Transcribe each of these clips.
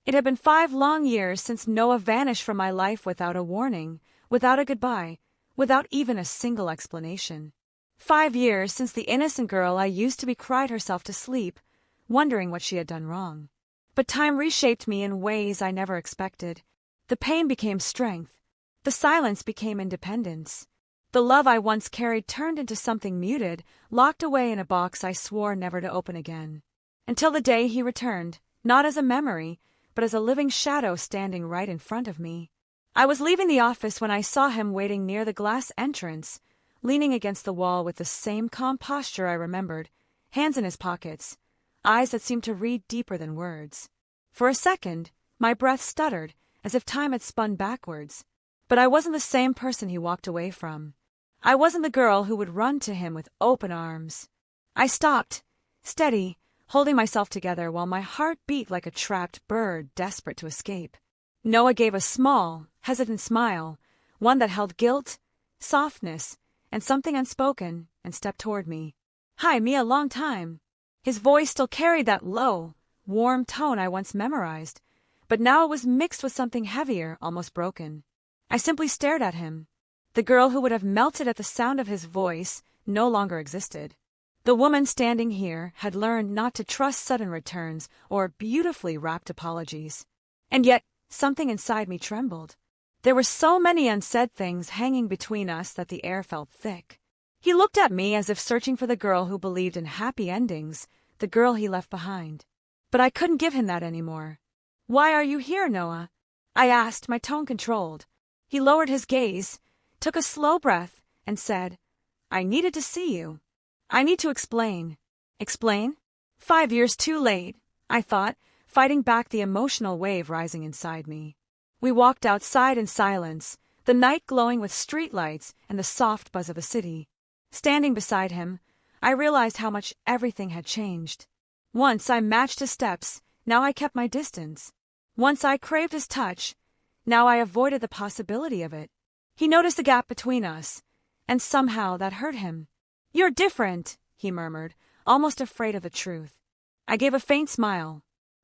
It had been 5 long years since Noah vanished from my life without a warning, without a goodbye, without even a single explanation. 5 years since the innocent girl I used to be cried herself to sleep, wondering what she had done wrong. But time reshaped me in ways I never expected. The pain became strength. The silence became independence. The love I once carried turned into something muted, locked away in a box I swore never to open again. Until the day he returned, not as a memory, but as a living shadow standing right in front of me. I was leaving the office when I saw him waiting near the glass entrance, leaning against the wall with the same calm posture I remembered, hands in his pockets, eyes that seemed to read deeper than words. For a second, my breath stuttered, as if time had spun backwards. But I wasn't the same person he walked away from. I wasn't the girl who would run to him with open arms. I stopped, steady, holding myself together while my heart beat like a trapped bird desperate to escape. Noah gave a small, hesitant smile, one that held guilt, softness, and something unspoken, and stepped toward me. "Hi, Mia, long time." His voice still carried that low, warm tone I once memorized, but now it was mixed with something heavier, almost broken. I simply stared at him. The girl who would have melted at the sound of his voice no longer existed. The woman standing here had learned not to trust sudden returns or beautifully wrapped apologies. And yet, something inside me trembled. There were so many unsaid things hanging between us that the air felt thick. He looked at me as if searching for the girl who believed in happy endings, the girl he left behind. But I couldn't give him that anymore. "Why are you here, Noah?" I asked, my tone controlled. He lowered his gaze, took a slow breath, and said, "I needed to see you. I need to explain." Explain? 5 years too late, I thought, fighting back the emotional wave rising inside me. We walked outside in silence, the night glowing with streetlights and the soft buzz of the city. Standing beside him, I realized how much everything had changed. Once I matched his steps, now I kept my distance. Once I craved his touch, now I avoided the possibility of it. He noticed the gap between us, and somehow that hurt him. "You're different," he murmured, almost afraid of the truth. I gave a faint smile.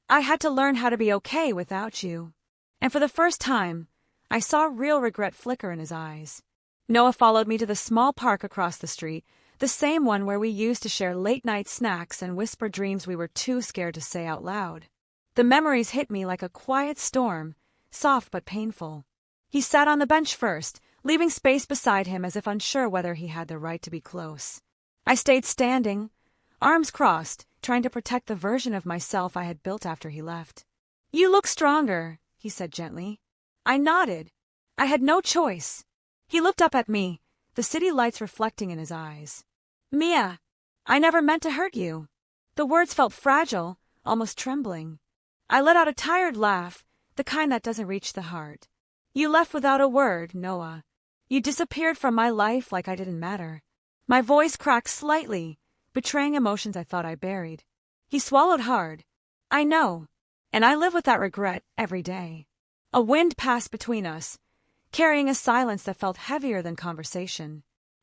"I had to learn how to be okay without you." And for the first time, I saw real regret flicker in his eyes. Noah followed me to the small park across the street, the same one where we used to share late-night snacks and whisper dreams we were too scared to say out loud. The memories hit me like a quiet storm, soft but painful. He sat on the bench first, leaving space beside him as if unsure whether he had the right to be close. I stayed standing, arms crossed, trying to protect the version of myself I had built after he left. "You look stronger," he said gently. I nodded. I had no choice. He looked up at me, the city lights reflecting in his eyes. "Mia, I never meant to hurt you." The words felt fragile, almost trembling. I let out a tired laugh, the kind that doesn't reach the heart. "You left without a word, Noah. You disappeared from my life like I didn't matter." My voice cracked slightly, betraying emotions I thought I buried. He swallowed hard. "I know, and I live with that regret every day." A wind passed between us, carrying a silence that felt heavier than conversation.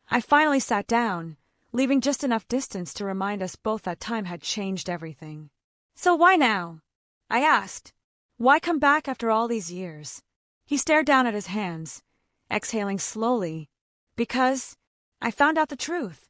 I finally sat down, leaving just enough distance to remind us both that time had changed everything. "So why now?" I asked. "Why come back after all these years?" He stared down at his hands, exhaling slowly. "Because I found out the truth."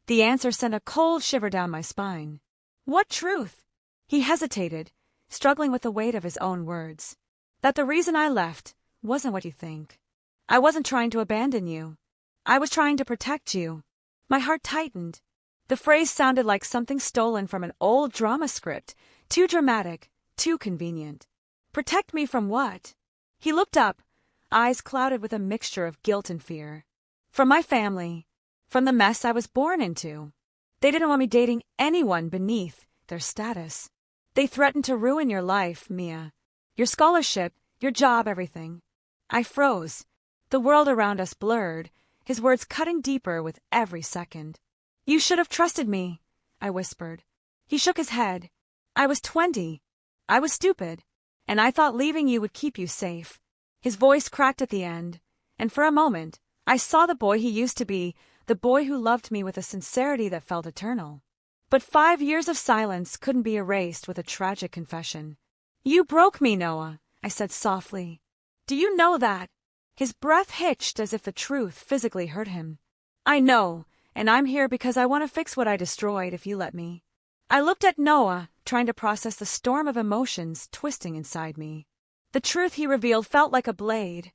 The answer sent a cold shiver down my spine. "What truth?" He hesitated, struggling with the weight of his own words. "That the reason I left wasn't what you think. I wasn't trying to abandon you. I was trying to protect you." My heart tightened. The phrase sounded like something stolen from an old drama script, too dramatic, too convenient. Protect me from what? He looked up, eyes clouded with a mixture of guilt and fear. "From my family, from the mess I was born into. They didn't want me dating anyone beneath their status. They threatened to ruin your life, Mia. Your scholarship, your job, everything." I froze. The world around us blurred, his words cutting deeper with every second. "You should have trusted me," I whispered. He shook his head. "I was 20. I was stupid. And I thought leaving you would keep you safe." His voice cracked at the end, and for a moment, I saw the boy he used to be, the boy who loved me with a sincerity that felt eternal. But 5 years of silence couldn't be erased with a tragic confession. You broke me, Noah, I said softly. Do you know that? His breath hitched as if the truth physically hurt him. I know, and I'm here because I want to fix what I destroyed if you let me. I looked at Noah, trying to process the storm of emotions twisting inside me. The truth he revealed felt like a blade.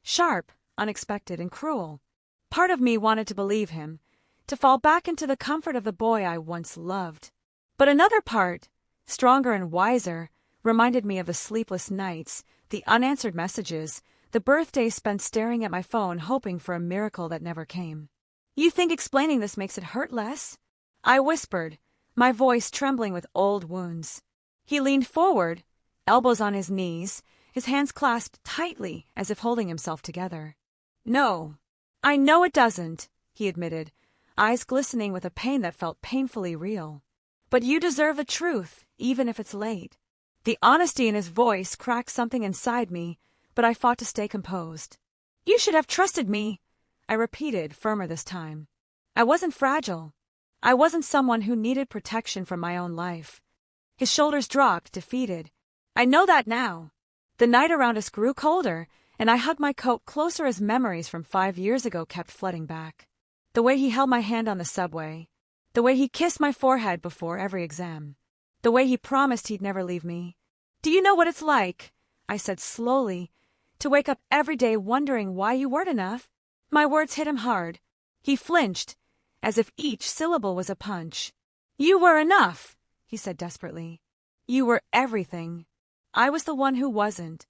Sharp, unexpected, and cruel. Part of me wanted to believe him, to fall back into the comfort of the boy I once loved. But another part, stronger and wiser, reminded me of the sleepless nights, the unanswered messages, the birthdays spent staring at my phone hoping for a miracle that never came. You think explaining this makes it hurt less? I whispered, my voice trembling with old wounds. He leaned forward, elbows on his knees, his hands clasped tightly as if holding himself together. No. I know it doesn't, he admitted, eyes glistening with a pain that felt painfully real. But you deserve the truth, even if it's late. The honesty in his voice cracked something inside me, but I fought to stay composed. You should have trusted me, I repeated, firmer this time. I wasn't fragile. I wasn't someone who needed protection from my own life. His shoulders dropped, defeated. I know that now. The night around us grew colder, and I hugged my coat closer as memories from 5 years ago kept flooding back. The way he held my hand on the subway. The way he kissed my forehead before every exam. The way he promised he'd never leave me. Do you know what it's like, I said slowly, to wake up every day wondering why you weren't enough? My words hit him hard. He flinched, as if each syllable was a punch. You were enough, he said desperately. You were everything. I was the one who wasn't.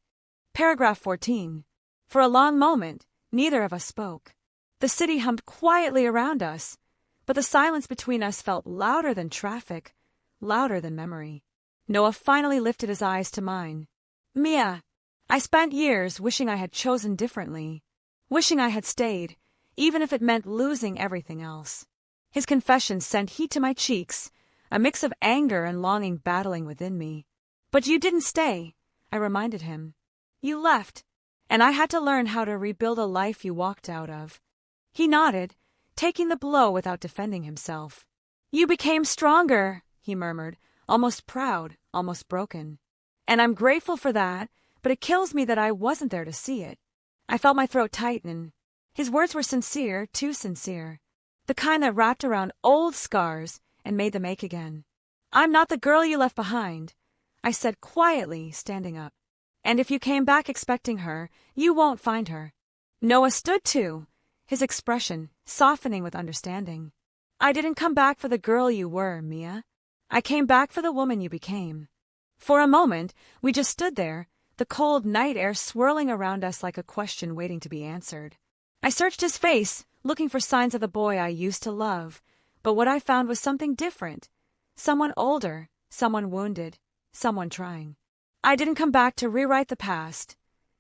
Paragraph 14. For a long moment, neither of us spoke. The city hummed quietly around us, but the silence between us felt louder than traffic, louder than memory. Noah finally lifted his eyes to mine. Mia, I spent years wishing I had chosen differently, wishing I had stayed, even if it meant losing everything else. His confession sent heat to my cheeks, a mix of anger and longing battling within me. But you didn't stay, I reminded him. You left, and I had to learn how to rebuild a life you walked out of. He nodded, taking the blow without defending himself. You became stronger, he murmured, almost proud, almost broken. And I'm grateful for that, but it kills me that I wasn't there to see it. I felt my throat tighten. His words were sincere, too sincere. The kind that wrapped around old scars and made them ache again. I'm not the girl you left behind, I said quietly, standing up. And if you came back expecting her, you won't find her. Noah stood too, his expression softening with understanding. I didn't come back for the girl you were, Mia. I came back for the woman you became. For a moment, we just stood there, the cold night air swirling around us like a question waiting to be answered. I searched his face, looking for signs of the boy I used to love, but what I found was something different. Someone older, someone wounded, someone trying. I didn't come back to rewrite the past,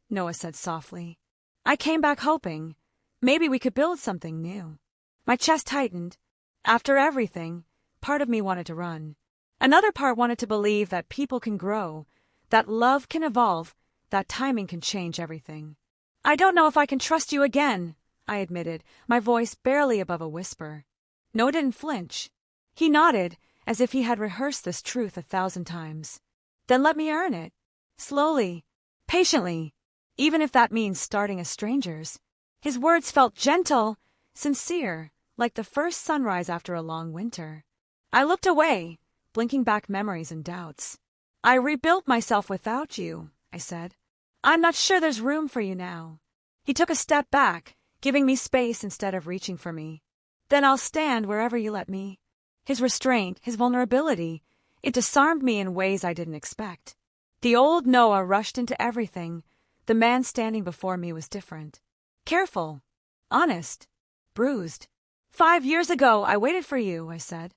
Noah said softly. I came back hoping maybe we could build something new. My chest tightened. After everything, part of me wanted to run. Another part wanted to believe that people can grow, that love can evolve, that timing can change everything. I don't know if I can trust you again, I admitted, my voice barely above a whisper. Noah didn't flinch. He nodded, as if he had rehearsed this truth 1,000 times. Then let me earn it. Slowly, patiently, even if that means starting as strangers. His words felt gentle, sincere, like the first sunrise after a long winter. I looked away, blinking back memories and doubts. I rebuilt myself without you, I said. I'm not sure there's room for you now. He took a step back, giving me space instead of reaching for me. Then I'll stand wherever you let me. His restraint, his vulnerability, it disarmed me in ways I didn't expect. The old Noah rushed into everything. The man standing before me was different. Careful, honest, bruised. 5 years ago, I waited for you, I said.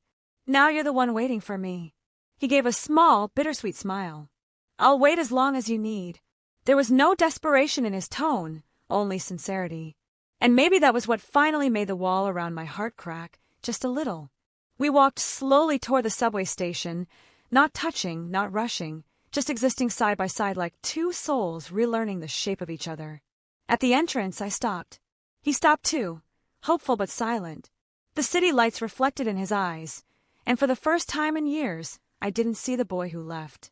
Now you're the one waiting for me. He gave a small, bittersweet smile. I'll wait as long as you need. There was no desperation in his tone, only sincerity. And maybe that was what finally made the wall around my heart crack, just a little. We walked slowly toward the subway station, not touching, not rushing, just existing side by side like two souls relearning the shape of each other. At the entrance, I stopped. He stopped too, hopeful but silent. The city lights reflected in his eyes, and for the first time in years, I didn't see the boy who left.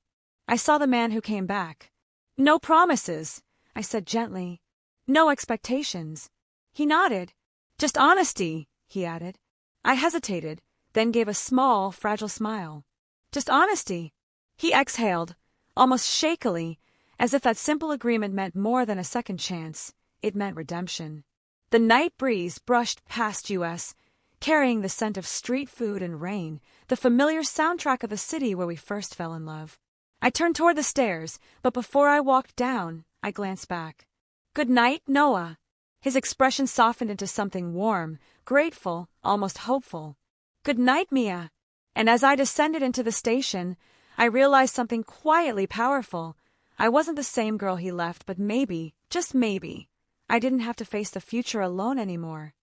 I saw the man who came back. No promises, I said gently. No expectations. He nodded. Just honesty, he added. I hesitated, then gave a small, fragile smile. Just honesty. He exhaled, almost shakily, as if that simple agreement meant more than a second chance. It meant redemption. The night breeze brushed past us, carrying the scent of street food and rain, the familiar soundtrack of the city where we first fell in love. I turned toward the stairs, but before I walked down, I glanced back. Good night, Noah. His expression softened into something warm, grateful, almost hopeful. Good night, Mia. And as I descended into the station, I realized something quietly powerful. I wasn't the same girl he left, but maybe, just maybe, I didn't have to face the future alone anymore.